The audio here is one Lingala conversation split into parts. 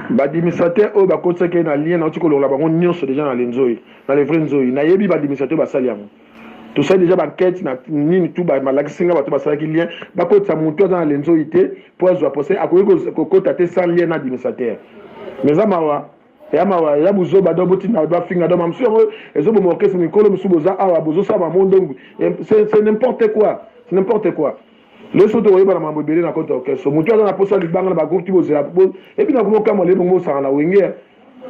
Badiministrateur au bakotsa ke na lien na tiko lola bango nyonso déjà na lenzoi na les vrais nzoi na yebi badiministrateur basali yango tout ça déjà banquête na nini tout ba malakisinga bato basala ki lien bakotsa mutu za na lenzoi te pour azwa poser akoyeko kokota te sans lien na administrateur mais amawa ya buzo bado boti na ba finga do mamsu yango ezo bo orchestre mikolo musu boza awa bozo sa ba mondongu c'est n'importe quoi c'est n'importe quoi. Le saut de Royaume mambo belé na côté orchestre mutu aza na posa libanga na ba groupe tibo zela et puis na komo kama le bongo sa na wenge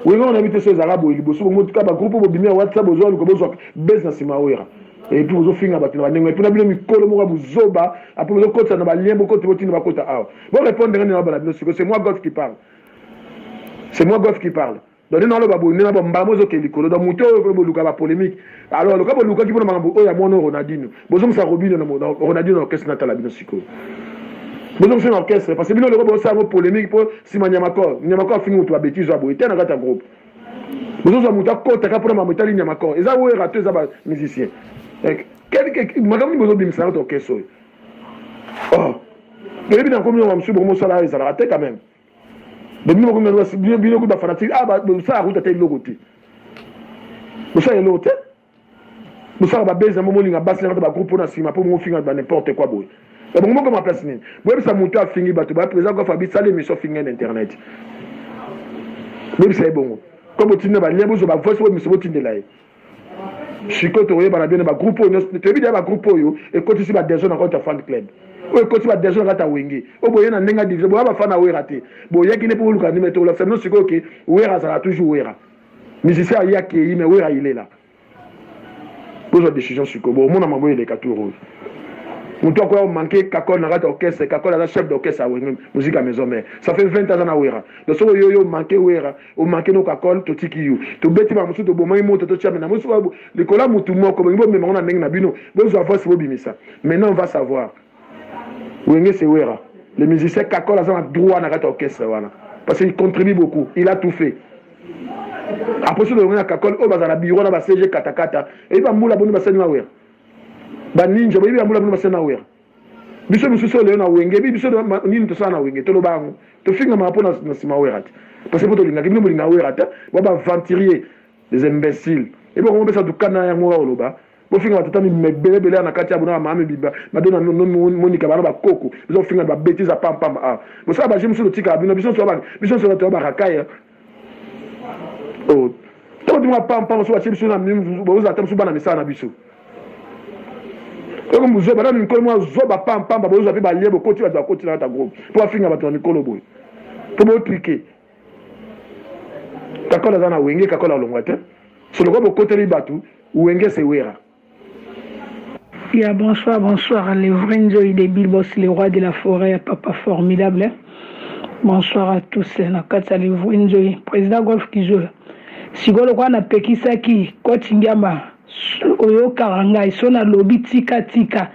on habite ces arabes liboso bongo ka ba groupe bo bimia WhatsApp bozo ko bozo business ma wera et puis bozo finga batina ba nengo et puis na bino mikolo mo bozoba après bozo kota na ba lien bo côté botina ba kota awa bon répondre na ba bino c'est moi Golf qui parle, c'est moi Golf qui parle. Donc non le babo ni na ba mbamo zo ke likolo donc mutu ko bo luka ba polémique alors le ka bo luka ki bo na mambo o ya mono Ronaldinho bozo msa robine na Ronaldinho orchestre na tala bino siko bozo msa orchestre parce que bino le ko bo sa mo polémique pour si Nyamako fini mutu ba bêtise ba boité na kata groupe bozo zo mutu akota ka pour mambo tali Nyamako eza wo raté za ba musicien quelque magam ni bozo bimsa na orchestre oh mais bien comme on msu bon sala ça raté quand même. Mais nous, nous avons bien beaucoup de fanatiques. Ah, bah, ça a route à tel logo. Ça est l'autre. Ça va baiser un moment, il a bassé dans le groupe pour nous finir n'importe quoi. Mais bon, comment place n'est. Moi, ça monte à finir, bah, tu vas présenter Fabi, ça les missions finir d'internet. Mais c'est bon. Comme tu n'as pas lien, vous avez voix sur le monsieur de là. Chico, tu as bien un groupe, tu as bien un groupe, et quand tu as des gens dans ton fan club. O ko ti ba déjà rata wenge o boye na nenga division bo ba fana wera te bo yaki ne pour luka ni meto la famille siko ke wera ça toujours wera musicien ya ke mais wera il est là pose décision siko bo mon amabo il est katuro muto ko manquer kakol na rata orchestre kakol la chef d'orchestre wenge musique à maison mais ça fait 20 ans na wera donc so yo manquer wera o manquer no kakol to tiki you to beti ba musu to bo mai moto to chama na musu bo le kola mutu moko bo me na nenga na bino bo zo avoir bo bimisa maintenant on va savoir. Wenge c'est Wera. Le musicien Kakol a droit à l'orchestre. Parce qu'il contribue beaucoup. Il a tout fait. Après ça, le Kakol, il va bureau, il va CG Katakata. Et il va moula bonne basse na Wera. Ba ninja, il va moula bonne basse na Wera. Biso mususo le na Wenge, biso nini to sana Wenge, to lo bango. To finga ma pona na sima Wera. Parce que pour linga, kino linga Wera, wa ba venturier des imbéciles. Et bon, on peut ça du kana ya moa oloba. Bo finga batata mi mebele na kati ya bona mama biba madona monika bana ba koko biso finga ba bêtise à pam pam ah bo ça ba jimu so tika bino biso so ba rakaya oh to di ma pam pam so ba biso na bo za tam so bana misana na biso ko muzo bana mi ko mo zo ba pam pam ba bo za pe ba liebo ko ti ba ko ti na ta groupe pour finga ba to ni kolo boy to bo triquer Kakola zana wenge Kakola longwate so le ko bo côté li batu wenge c'est Wera. Yeah, bonsoir, les vrais Nzoï des Bilbos, les rois de la forêt, papa formidable. Bonsoir à tous, Nakatsa, les vrais Nzoï, président Golf Kizo. Sigolo kwa na pekisaki, Kotingama, Oyo Karanga, Isona Lobi Tika Tika.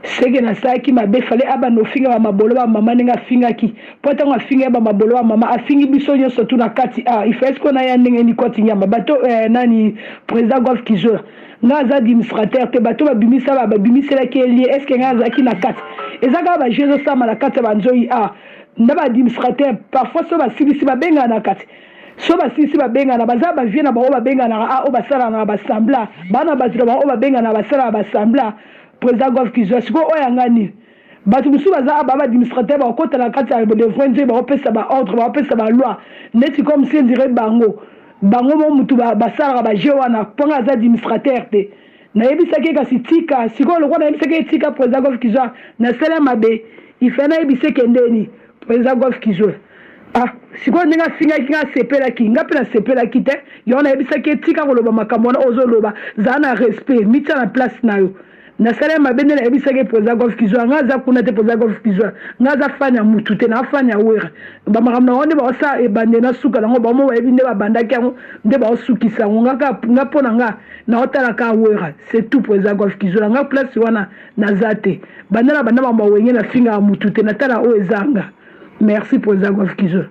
Sege na saki mabe fale aba no finga ba mabolo ba mama ninga finga ki. Pota nga finga ba mabolo ba mama afingi biso nyoso tu na kati a. Ifesko na ya ndenge ni Kotingama. Bato nani président Golf Kizo. Ngaza administrateur te bato ba bimisa ba bimisa la keli est-ce que ngaza ki na kati ezaka ba jezo sama na kati ba nzoi a ndaba administrateur parfois so ba silisi ba benga na kati so ba silisi ba benga na baza ba vie na ba benga na a o ba sala na ba sambla bana ba tira ba o ba benga na ba sala ba sambla président Golf Kizo siko o yangani bato musu baza ba administrateur ba kota na kati ya de frente ba opesa ba ordre ba opesa ba loi neti comme si on dirait bango mo mutu basala ba jewa na ponga za administrateur te na yebisaki kasi tika siko lokwa na yebisaki tika président Golf Kizo na sala mabe ifana yebisaki ndeni président Golf Kizo ah siko ninga finga kinga sepela ki nga pena sepela ki te yona yebisaki tika koloba makambo na ozoloba za na respect mitya na place na yo na sala mabe na yebisaki président Golf Kizo nga za kuna te président Golf Kizo nga za fanya mutu te na fanya wera ba makamna onde ba sa e bande na suka ngo ba mo webi nde ba bandaki ngo nde ba osukisa nga pona nga na otala ka wera c'est tout président Golf Kizo nga place wana na zate bandana ba wenge na finga mutu te na tala o ezanga merci président Golf Kizo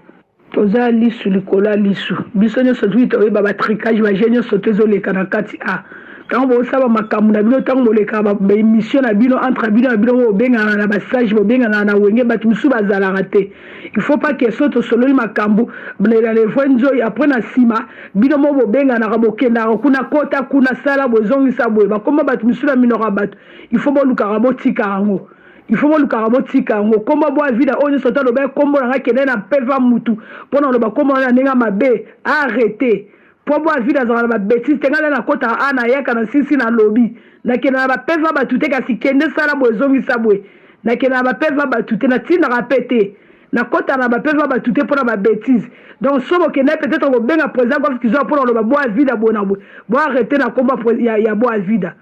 toza lisu likola lisu biso nyo sotu to ba tricage ba genio sotezo le kana kati a Quand vous savez ma camuna tant vous les capables émission à bino entre bino au benga na passage au benga na wenge batumsu bazala raté. Il faut pas que soto solo ma cambu blela les fwenzo après na sima bino mo benga na rabokenda kuna kota kuna sala bozongi sabwe ba komba batumsu na mino rabat. Il faut boluka rabotika ngo. Il faut le carabotika ngo komba bo vida onyo sota lo be kombo na kene na peva mutu pona lo ba kombo na nenga mabe arrêter. Pour boire vie dans la bêtise, t'es allé na kota ana yaka na sisi na lobby. Na kena ba peva ba tuté kasi kende sala bozongi sabwe. Na kena ba peva ba tuté na tina rapete. Na kota na ba peva ba tuté pour la bêtise. Donc sobo kena peut-être au benga président comme qu'ils ont pour le boire vida bona bo. Boire arrêter na combat ya boire vida.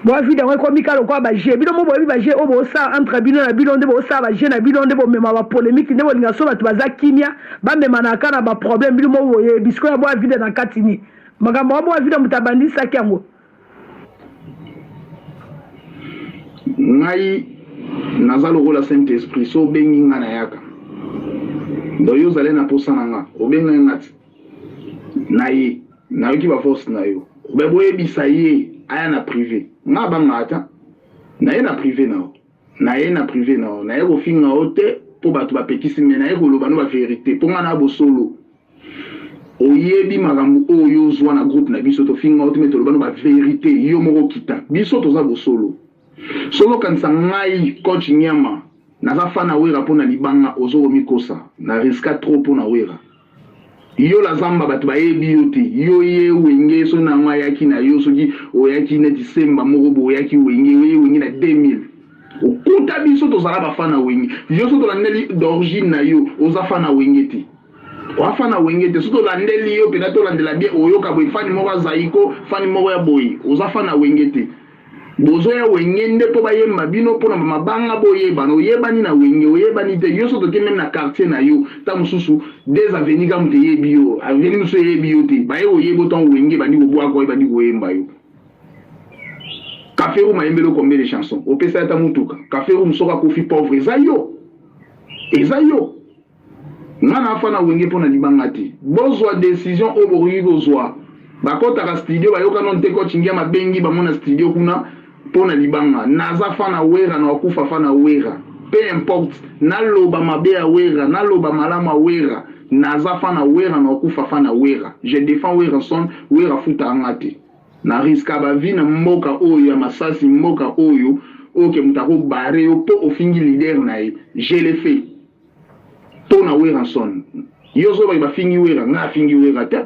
Boire vida on comme Mikalo quoi ba je. Bino mo bo ba je o bo sa entre bino na bino ndebo sa ba je na bino ndebo mema ba polémique ndebo linga so ba tubaza kimia ba mema na kana ba problème bino mo boye bisko ya boire vida na katini. Magambo mo boire vida mutabandi sa kyango. Ngai nazalo rola Saint Esprit so bengi nga na yaka. Do yo zale na posa nga o benga ngati. Na yi na yoki ba force na yo. Be boye bisaye aya na privé. Nga ba ngata. Na ye na privé na. Na ye na privé na. Na ye ko finga ote po batu ba pekisi me na ye ko loba no ba vérité. Po nga na bo solo. Oyebi magambo oyo zwa na groupe na biso to finga ote me to loba no ba vérité. Yo moko kita. Biso to za bo solo. Solo kanisa ngai coach nyama naza fana wera pona libanga ozoro mikosa na riska trop pona wera yo la zamba batu ba yebi yote yo ye wenge so na ngwa yaki na yo soki oyaki na December moko bo yaki wenge na 2000 okuta biso to zala ba fana wenge yo so to landeli d'origine na yo oza fana wenge te wa fana wenge te so to landeli yo pe na to landela bien oyo ka boy fani moko zaiko fani moko ya boy oza fana wenge te bozo ya wengende po ba yemba bino po na mabanga boyeba no yebani na wenge oyebani te yo so to ke même na quartier na yo ta mususu des avenis comme te yebi yo aveni musu yebi yo te ba yo yebo ton wenge bani go boa ko bani go yemba yo Café room a yembelo combien de chansons o pesa ta mutuka Café room soka kofi pauvre ezayo ngana fa na wenge po na libanga te bozwa décision o borigo zwa bakota ka studio ba yoka non te ko chingia mabengi ba mona studio kuna pona libanga naza fana wera na wakufa fana wera peu importe naloba mabe ya wera naloba malama wera naza fana wera na wakufa fana wera je défends wera son wera futa ngate na riska ba vie na mboka oyo ya masasi mboka oyo oke mutako bare yo po ofingi leader na ye je le fais pona wera son yo zo ba fingi wera nga fingi wera te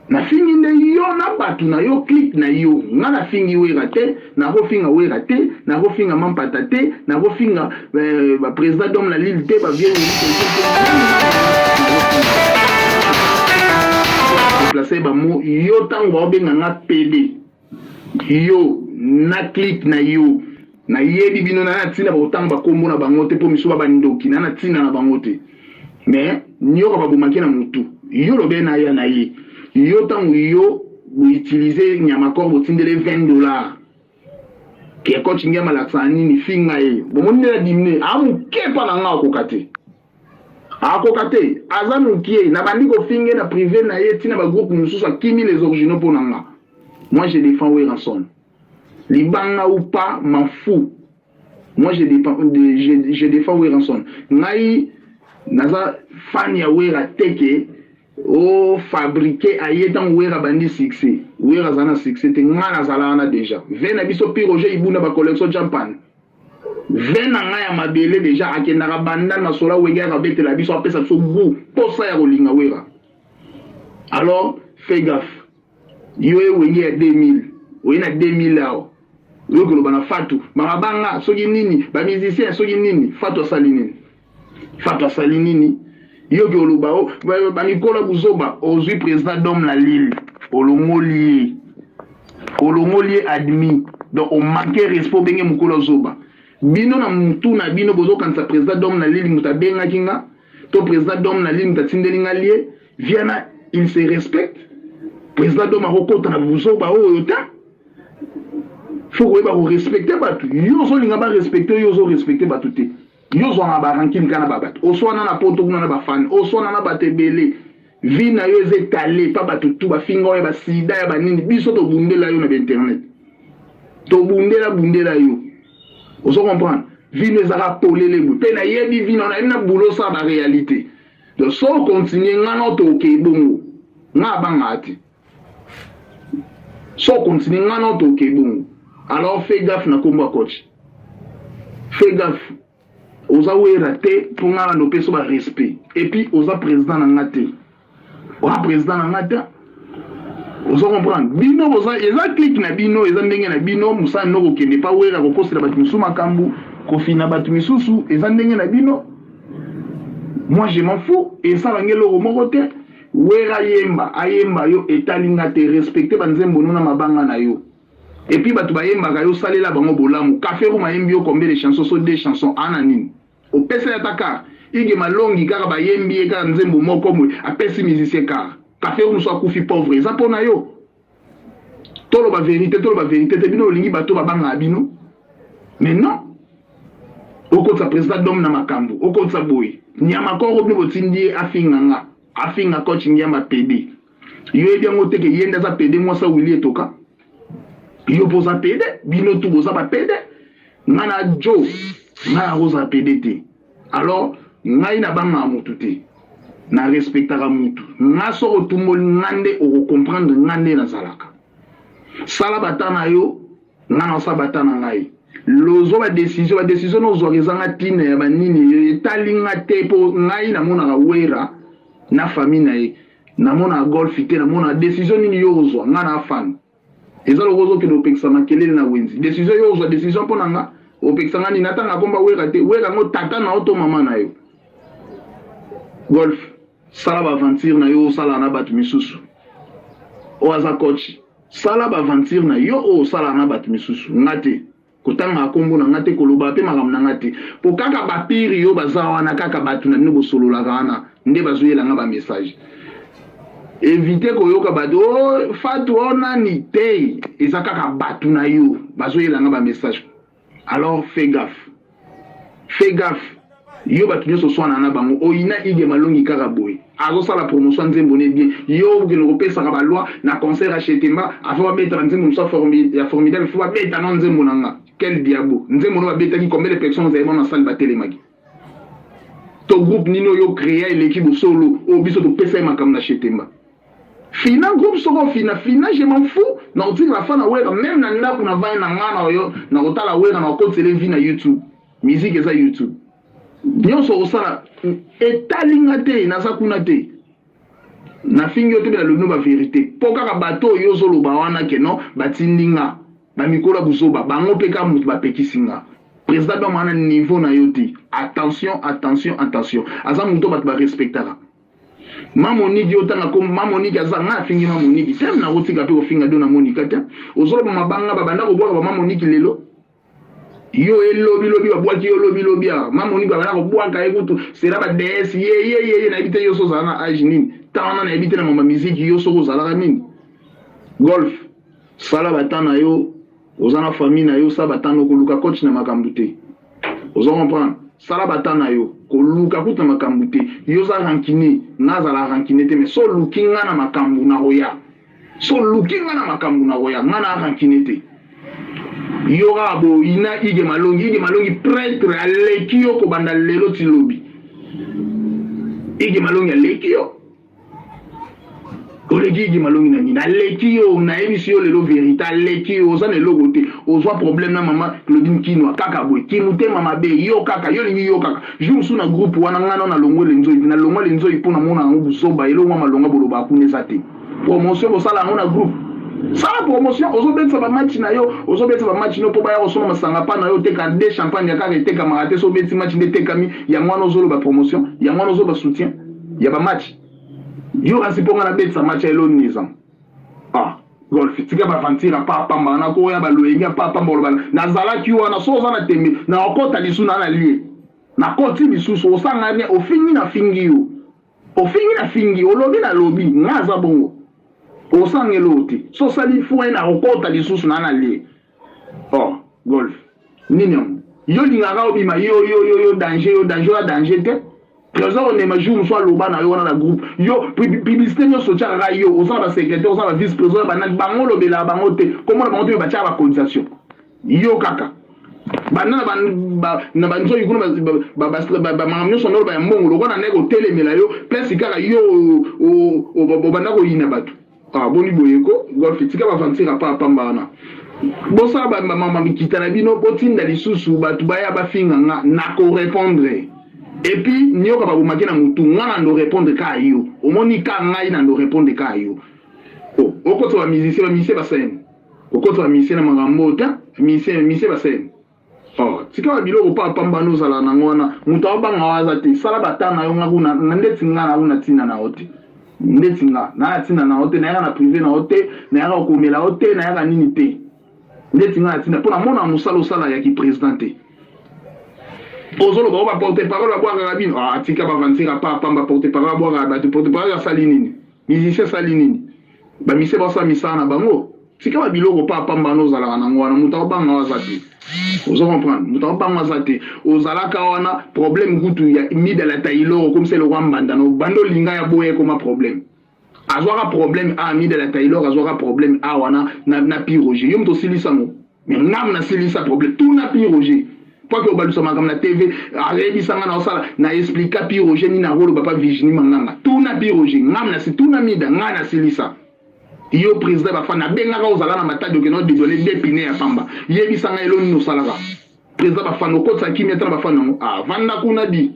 na fingi nde yo na batu na yo click na yo nga na fingi wera te na go finga wera te na go finga mampata te na go finga ba président d'homme la lille te ba vieux placer ba mo yo tango ba benga nga PD yo na click na yo na yebi bino na tina ba otanga ba kombo na bango te po miso ba ndoki na tina na bango te mais nyoko ba bomaki na mutu yo lo be na ya na ye yo tango yo vous utilisez nyamakor vous tindele $20 qui est coaching ma laksani ni finga ye bon mon la dimne amu kepa na nga akokate azanu kie na bandi ko finga na privé na ye tina ba groupe mususu akimi les originaux pour nga moi je défends Weranson libanga ou pas m'en fous moi je défends Weranson ngai naza fan ya wera teke o fabriquer ayetan wera bandi succès wera zana succès te ngana zalana déjà vena biso piroger ibuna ba collection champagne vena ngaya mabele déjà akenda ka banda na sola wega ka betela biso apesa so bu posa ya kolinga wera alors fais gaffe yo wenge ya 2000 oyena 2000 lao yo ko bana fatu marabanga soki nini ba musicien soki nini fatu salinini yo ke oluba o ba Nicolas Buzoba ozui président d'homme la Lille olongolier admis donc on manquait respect benge mukolo zoba bino na mutu na bino bozo kanisa président d'homme la Lille mutabenga kinga to président d'homme la Lille mutatindeli ngalier viana il se respecte président d'homme akokota na Buzoba o yota faut ko ba respecter batu yo zo linga ba respecter yo zo respecter batu te yo zo na ba ranking kana babat o so na poto kuna na ba fan o so na ba tebele vie na yo étalé pas batutu ba fingo ba sida ya ba nini biso to bundela yo na internet to bundela yo ozo comprendre vie nous a polé bu pe na yebi vie na boulot ça ba réalité donc so continuer ngana to ke bongo nga bangati so continue ngana to ke bongo alors fais gaffe na komba coach fais gaffe oza we raté pour ngana no peso ba respect et puis oza président na ngate oza président na ngate ozo comprendre bino oza eza click na bino eza ndenge na bino musa no ko kende pa wera ko kosela batu musu makambu ko fina batu misusu eza ndenge na bino. Moi je m'en fous et ça bangelo ko mokote wera yemba ayemba yo etalinga te respecter banzembo nuna mabanga na yo et puis batu bayemba ka yo salela bango bolamu café ko mayembi yo combien de chansons so des chansons ananine au pesa ya taka ige malongi kaka bayembi ka nzembo moko mwe apesi musicien ka café ko so akufi pauvre ça pona yo tolo ba vérité te bino lingi bato babanga bino mais non oko sa président dom na makambo oko sa boy nyama ko robni botindi afinga coach nyama PD yo ebi ngote ke yenda za PD moi sa wili etoka yo poza PD bino tu boza ba PD ngana jo ngana roza PD te alors ngai na banga mutu te na respectera mutu nga so otumol ngande o comprendre ngande na zalaka sala batana yo ngana sa batana ngai lozo ba décision no zorizanga tine ya banini etalinga te po ngai na mona ga wera na famille na mona golf te na mona décision nini yo zo ngana fan ezalo gozo ke do peksa makelele na wenzi décision yo zo décision pona nga o peksa ngani natanga komba wera te wera ngo tata na auto mama na yo golf sala ba aventure na yo sala na batu misusu o aza coach sala ba aventure na yo o sala na batu misusu ngate kotanga kombo na ngate koloba pe makam na ngate po kaka bapiri yo bazawa na kaka batu na nubo solola kana nde bazoyela nga ba message éviter koyoka batu fatu ona ni te eza kaka batu na yo bazoyela nga ba message alors fais gaffe yo batu nyoso swana na bango oyina ige malongi kaka boy azo sala promotion nzembo ne bien yo ke no pesa ka ba loi na concert à Chetemba avant mettre nzembo so formidable faut mettre non nzembo nanga quel diabo nzembo no ba betaki combien de personnes vous avez dans salle ba télémagi to groupe nino yo créer l'équipe solo o biso to pesa makam na Chetemba fina groupe solo fina je m'en fous na otiki la fana wera même na ndako na vana na ngana yo na otala wera na ko télé na YouTube musique eza YouTube nyonso osala etalinga te na sakuna te na fingi ote na lobno ba vérité poka ka bato yo zolo ba wana ke no batindinga ba mikola buzoba bango peka mutu ba pekisinga président ba mana niveau na yoti attention aza muto bat ba respectara mamoniki otanga ko mamoniki aza nga fingi mamoniki tem na rotika pe ofinga do na monika te ozolo ba mabanga ba banda ko bwa ba mamoniki lelo yo elobi babwaki yo lobi mamoni baba na bwaka ekutu sera ba DS ye na ebite yo so zana age nini tana na ebite na mama musique yo so zala nini golf sala batana yo ozana famille na yo sa batano ko luka coach na makambute ozo comprendre sala batana yo ko luka kuta makambute yo za rankine na za la rankine te mais so lukinga na makambu na roya ngana rankine te yoga bo ina ige malongi prêtre alekio ko banda lelo tilobi ige malongi alekio kolegi ige malongi na nina alekio na emission lelo vérité alekio za ne logote ozwa problème na mama Claudine Kinwa kaka boy kimute mama be yo kaka yo lingi yo kaka jumsu na groupe wana ngana na longwe lenzo ipona mona ngubu soba elo mama longa boloba kuneza te promotion bo sala na groupe ça la promotion ozobetsa ba match na yo ozobetsa ba match no po ba ya osoma masanga pa na yo teka de champagne ya kaka teka marate so betsi match de teka mi ya mwana ozolo ba promotion ya mwana ozolo ba soutien ya ba match yo asiponga na betsa match ya elo nizam golf tika ba fantira pa pamba na ko ya ba loenga pa pamba lo na zala ki wana so za na tembe na okota lisuna na lie na koti lisusu osanga bien ofingi na fingi olobi na lobi ngaza bongo osange loti so sali foué na okota lisusu na lie golf nini yo lingaka obima yo danger te président on est majeur soit loba na yo wana na groupe yo publicité yo sotia ra yo oza ba secrétaire oza ba vice président ba na bango lobela bango te comment bango te ba tia ba cotisation yo kaka bana na banzo yikuno ba mangamyo sonolo ba mbongo lokwa na nego telemela yo place kaka yo o bana ko yina batu boni boyeko golf tika ba fantira pa pamba na bosa ba mama mikita na bino potinda lisusu batu baya ba finga na ko répondre et puis nyoka ba bumaki na mutu ngana ndo répondre ka yo omoni ka ngai na ndo répondre ka yo okoto ba musicien ba scène okoto ba musicien na mangambo ta musicien ba scène tika ba biloko pa pamba no sala na ngwana mutu abanga waza te sala batana yo ngakuna na ndeti ngana una tina na hote ndeti nga na tina na hote na ya na privé na hote na ya ko komela hote na ya nini te ndeti nga tina pona mona musalo sala ya ki présidenté ozolo ba porter parole ba bwa rabino tika ba vantira pa pamba porter parole ba ba porter parole ya salinini musicien salinini ba mise ba sa misana bango tika ba biloko pa pamba no sala na ngwana mutu abanga waza te vous comprenez mutu abanga waza te ozala ka wana problème gutu ya mi de la tailo comme c'est le roi mbandano bando linga ya boye comme problème azwaka problème a mi de la tailo azwaka problème a wana na piroger yo mutu silisa mo mais ngam na silisa problème tout na piroger pas que obalusa makam na TV arebi sanga na osala na explica piroger ni na rolo papa Virginie manganga tout na piroger ngam na si tout na mida ngana silisa yo président ba fana benga ka ozala na matadi ke no désolé dépiner ya pamba yebi sanga eloni no salaka président ba fana ko tsaki metra ba fana vanda kuna di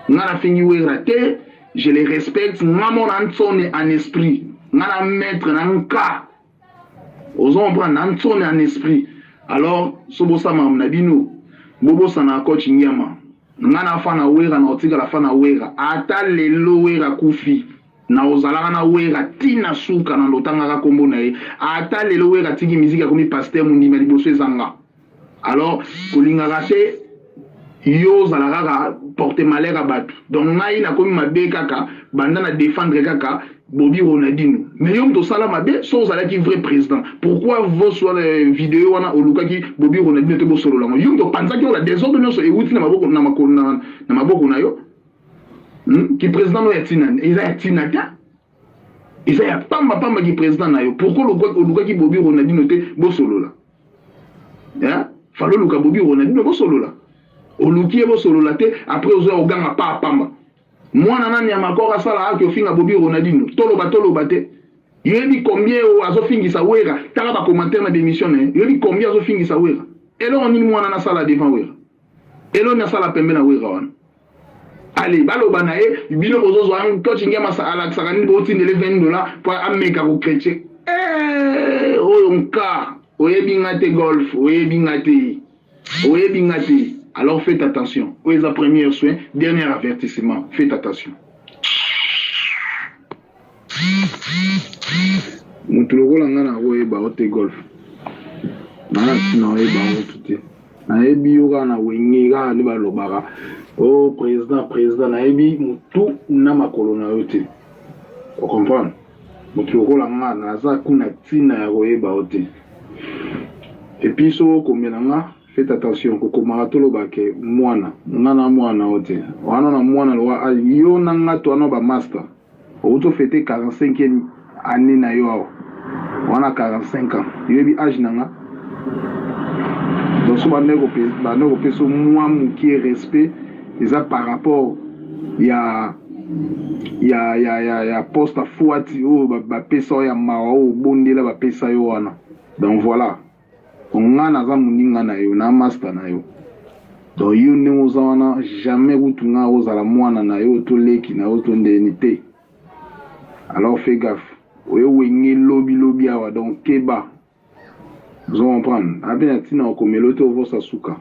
ngana fingi wera te je les respecte ngamo na ntsone en esprit ngana maître na nka ozon prendre na ntsone en esprit alors sobo sama na bino bobo sana coach nyama ngana fana wera na otiga la fana wera ata lelo wera kufi na ozalaka na wera tina suka na lotanga ka kombo na ye ata lelo wera tiki musique komi pasteur mundima liboso ezanga alors kolingaka te yo ozalaka ka porter malheur à batu donc ngai na komi mabe kaka banda na défendre kaka Bobby Ronaldinho mais yo mto sala mabe so ozalaki vrai président pourquoi vos sur les vidéos wana olukaki Bobby Ronaldinho te bo solo lango yo mto panzaki ola désordre nyonso ewuti na maboko na maboko na yo qui président no yatina eza yatina ta eza ya pamba qui président na yo pourquoi oluka ki Bobby Ronaldinho te bo solo la ya falo luka Bobby Ronaldinho bo solo la oluki bo solo la te après ozo oganga pa pamba mwana nani ya makora sala aki ofinga Bobby Ronaldinho toloba te yebi combien o azo fingisa wera tala ba commentaire na démission ne yebi combien azo fingisa wera elo ni mwana na sala devant wera elo na sala pembe na wera wana allez baloba na e bino bozozo an coach ngema sa ala sakani bo tindele $20 pour ameka ko chrétien oyo nka oyebi ngate golf oyebi ngate alors faites attention aux premiers soins dernier avertissement faites attention mutulokola ngana oyeba ote golf na oyeba ote na ebi yoga na wenga ni balobaka oh président na ebi mutu na makolo na yote o comprendre mutulokola ngana za kuna tina ya oyeba ote et puis so kombelanga faites attention koko maratolo bake mwana mwana ote wana na mwana lo yo na ngato ano ba master auto fêter 45e année na yo wana 45 ans yebi âge nanga donc so ba nego peso moi muki respect eza par rapport ya poste à fuati o ba pesa ya mawa o bondela ba pesa yo wana donc voilà ngana za muninga na yo na master na yo donc yo ne ozana jamais utunga ozala mwana na yo to leki na yo to ndenité alors fais gaffe oyo wengi lobby awa donc keba vous comprendre abena tina ko meloto vosa suka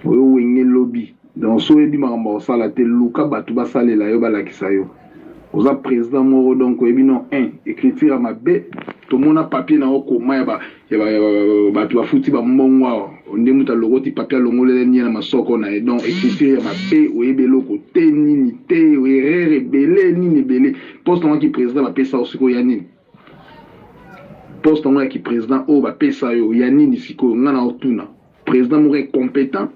oyo wengi lobby donc so ebi makamba osala te luka batu basalela yo balakisa yo oza président moro donc ebi non écriture à mabe to mona papier na okoma ya batu bafuti ba mbongwa onde muta logoti papier longolele ni na masoko na donc écriture ya mabe oyebelo ko te nini te erreur belé nini belé poste en qui président ba pesa osiko ya nini poste en qui président o ba pesa yo ya nini siko ngana otuna président mo compétent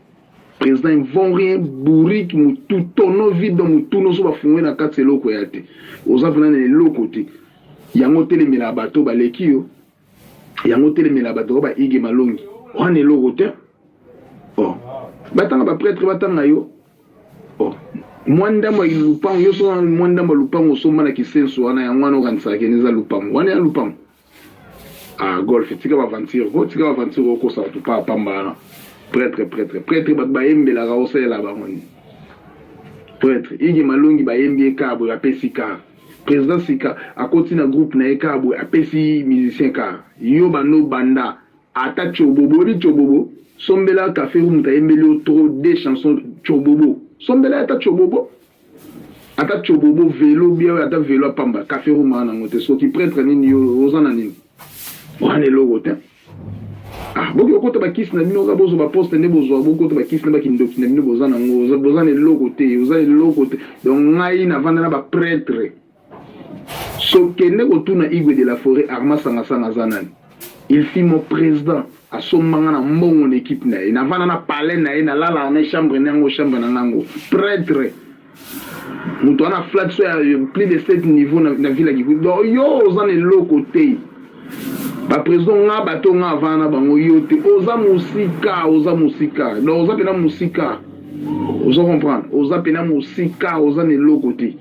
président ils vont rien bourrique tout tonneau vide dans tout nos va fouer na quatre loko ya te oza venir les loko te yango telemela bato baleki yo yango telemela bato ba ige malongi on est loko te oh batanga ba prêtre batanga yo oh mwanda mo ilupang yo so mwanda mo lupang so mana kisenso wana ya mwana kanisa keneza lupang wana ya lupang ah golf tika ba aventure ko sa tu pa pambana prêtre ba yembe la raose la ba ngoni prêtre igi malongi ba yembe kabo ya pesika président sika a continue groupe na ekabo a pesi musicien ka yo bano banda ata chobobo sombela café room ta yembe trop des chansons chobobo sombela ata chobobo vélo bien ata vélo pamba café room na ngote so ki prêtre nini yo ozana nini wana logo te ah boki okota ba kisi na bino bozo ba poste ne bozo boko to ba kisi na ba kindoki na bino bozana ngo bozana logo te donc ngai na vanda na ba prêtre so kende ko tuna Igwe de la Forêt Arma sanga zanani il fit mon président a somanga na mbongo équipe na vanda na palais na lala na chambre na nango prêtre muto ana flat so plus de 7 niveaux na ville ki do yo ozana logo te ba président nga bato nga vana bango yote oza musika donc oza pena musika ozo comprendre oza pena musika oza ne lokote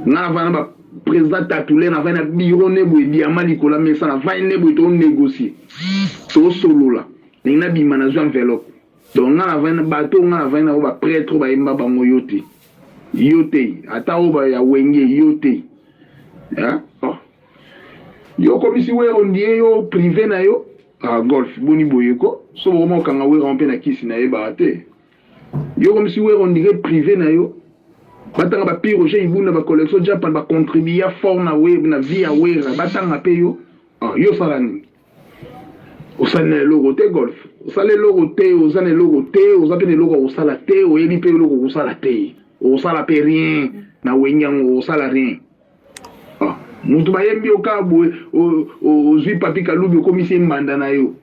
nga vana ba président tatulé na vana bureau ne boy diamant likola mesa na vana ne boy to négocier to solo la na bi manager enveloppe donc nga vana bato nga vana ba prêtre ba imba bango yote ata oba ya wenge yote ya yo komisi we ondie yo privé na yo a golf boni boyeko so mo kanga we rompe na kisi na ye baate yo komisi we ondie privé na yo batanga ba pire je ibuna ba collection japan ba contribuer fort na we na via we batanga pe yo yo salani osane logo te golf osale logo te osane logo te osapene logo osala te oyebi pe logo osala te osala pe rien na wenyango osala rien mutu bayembi okabwe ozwi papi kalubi komisi mbanda na yo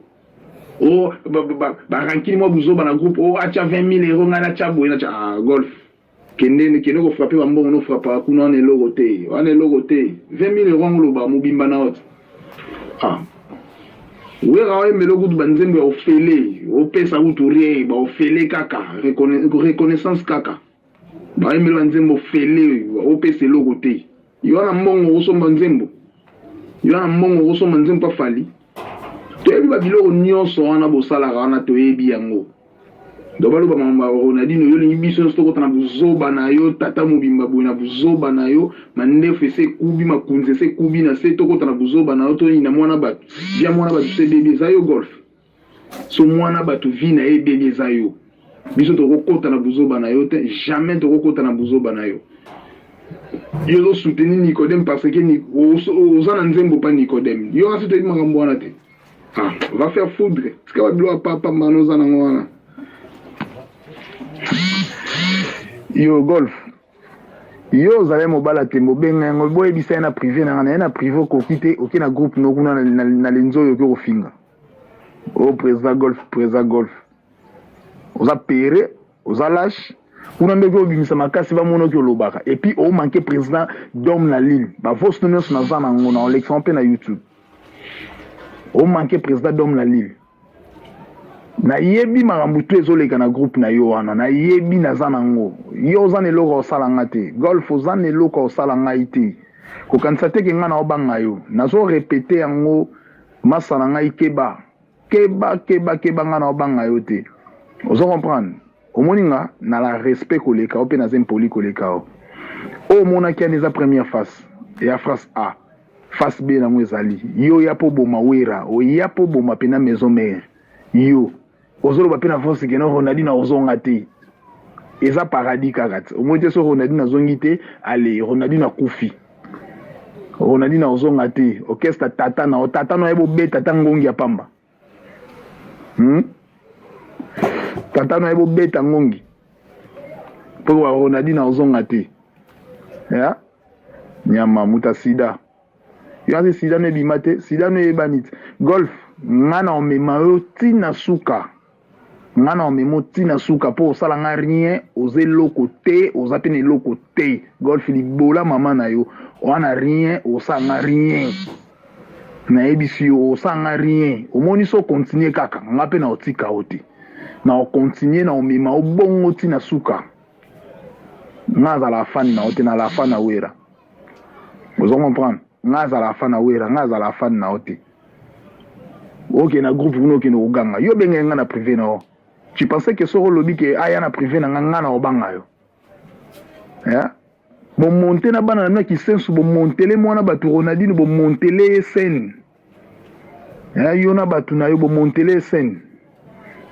barankini mwa buzoba na groupe acha 20 000 euros ngana cha boye na golf kende ko frapper ba mbongo no frapper kuna on est logo te 20 000 euros ngoloba mobimba na ot we rawe melo kutu banzembe ofele opesa uturie ba ofele kaka reconnaissance kaka ba melo banzembe ofele opesa logo te yona mbongo osomba nzembo pa fali toyebi babiloko nyonso wana bosalaka wana toyebi yango do baloba mama Ronaldinho yo lingi biso stoko na buzoba na yo tata mobimba boye na buzoba na yo mandefu se kubi makunze se kubi na se toko na buzoba na yo to ina mwana batu bia mwana batu se bebe za yo golf so mwana batu vi na e bebe za yo biso toko kota na buzoba na yo te jamais toko kota na buzoba na yo yo soutenir Nicodème parce que aux nzembo pas Nicodème yo a soutenir makambo wana te va faire foudre parce que va bilo papa manoza na ngwana yo golf yo zale mobala te mobenga ngo boye bisa na privé na privé ko kite oki na groupe no kuna na lenzo yo ko finga o président golf oza pere oza lâche kuna ndeko bimisa makasi ba mono ki olobaka et puis o manquer président d'homme na Lille ba vox nous na zana ngona on l'exemple na YouTube o manquer président d'homme na Lille na yebi makambu tu ezoleka na groupe na yo wana na yebi na zana ngo yo zana eloko osalanga te golf ozana eloko osalanga ite ko kanisa te ke nga na obanga yo nazo répéter yango masala ngai keba nga na obanga yo te ozo comprendre omoninga na la respect koleka ope na zempoli koleka o mona ki aneza première face et a face A face B na mwezali yo ya po boma wera o ya po boma pena maison mère yo ozolo ba pena force ke no Ronaldinho ozonga te eza paradis kakat omote so Ronaldinho azongi te ale Ronaldinho akufi Ronaldinho ozonga te orchestre tata no ebo beta tangongi ya pamba tata no ebo beta ngongi po wa Ronaldinho ozonga te ya nyama muta sida yo sida no bimate sida no ebanit golf ngana omema yo tina suka nga na omemo tina suka po osala nga rien oze loko te oza pe na eloko te golf libola mama na yo wana rien osala nga rien nayebisi yo osala nga rien omoni so continue kaka nga pe na otika o te na okontinue na omema obongo tina suka nga azala afani na o te na la afani na wera ozo comprendre nga azala afani na wera nga azala afani na o te oke na groupe kuna okende koganga yo benge nga na privé na o tu pensais que soko lobi ke aya na privé na nga na obanga yo bomonte na bana na kisensu bomontele mwana bato Ronaldinho bomontele scène yo na bato na yo bomontele scène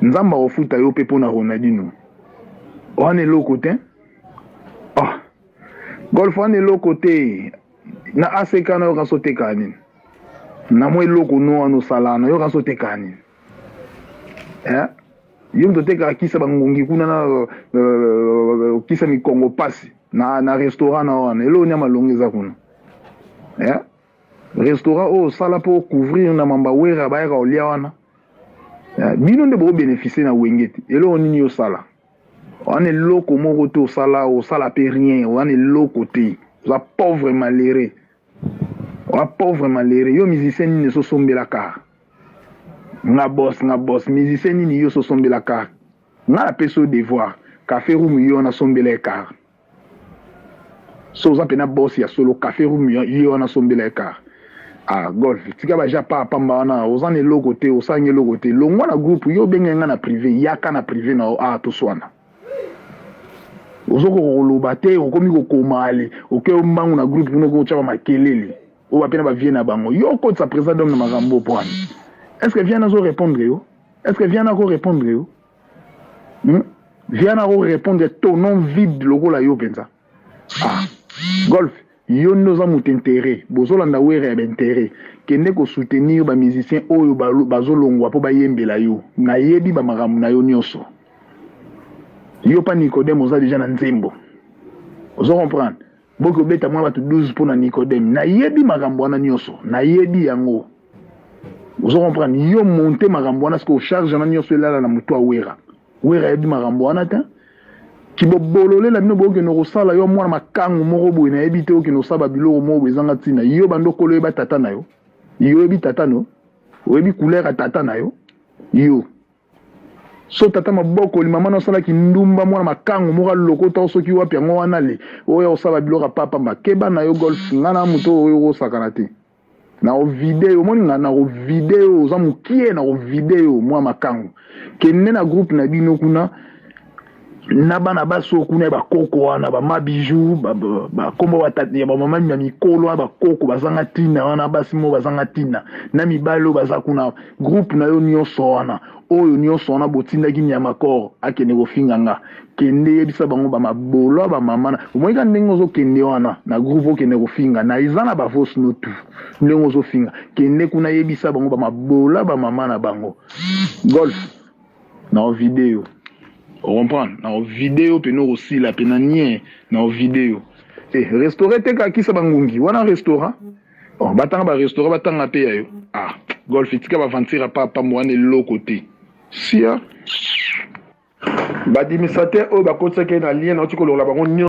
nzamba ofuta yo pe pona Ronaldinho wana eloko te golf wana eloko te na ACK na yo kaso teka nini na mwa eloko no wana osala na yo kaso teka nini yo mto teka kisa bangongi kuna na kisa mikongo pasi na restaurant na wana elo nya malongi eza kuna restaurant o sala po couvrir na mamba wera bayaka olia wana bino nde bo bénéficier na wengeti elo nini yo sala wana eloko moko te osala pe rien wana eloko te oza pauvre malheureux yo musicien nini so sombela kaka nga boss musicien nini yo so sombela kaka nga na pesa o devoir café room yo na sombela ekara so oza pena boss ya solo café room yo na sombela ekara golf tika baja pa pamba wana oza na eloko te osanga eloko te longwa na groupe yo benge nga na privé yaka na privé na toswana ozoko koloba te okomi kokoma ale oke mbangu na groupe kuna kochaka makelele o ba pena ba vie na bango yo ko tsa président d'homme na makambo point est-ce que vient nazo répondre yo vient na répondre ton nom vide lokola yo penza golf yo noza mutu intérêt bozolanda were ya intérêt kende ko soutenir ba musicien oyo bazolongwa po bayembela yo na yebi ba makambo na yo nyonso yo pa Nicodème oza déjà na nzembo ozo comprendre boko beta mwa batu 12 po na Nicodème na yebi makambo wana nyonso na yebi yango ozo comprendre yo monter makambo wana sko charge na nyonso elala na mutu awera yebi makambo wana ta kibobolole la bino boke no kosala yo mwana makangu moko boye na yebi te okino saba biloko moko ezanga tina yo bandokolo yeba tata na yo yebi tata no oyebi couleur ya tata na yo so tata maboko li mama na sala ki ndumba mwana makangu moko lokota soki wapi yango wana le oya osala biloko papa makeba na yo golf ngana muto oyo osakana te na o video moni ngana o video za mukie na o video mwa makangu kenne na groupe na bino kuna na bana baso kuna ba koko wana ba mabiju ba kombo watati ya ba mama na mikolo ba koko bazanga tina wana basimo bazanga tina na mibalo bazakuna groupe na yo nyonso wana oyo nyonso wana botinda kinya makoro akene kofinga nga kende yebisa bango ba mabolo ba mama na moika ndengo zo kende wana na groupe okene kofinga na izana ba voice note ndengo zo finga kende kuna yebisa bango ba mabolo ba mama na bango golf na video on comprend na video pe no aussi la penanie na video restaurant te ka kisa bangungi wana restaurant batanga ba restaurant batanga pe yayo golf itika ba vantira pa mwana loko te sia badimisate oyo bakotaki na lien na otiko lola bango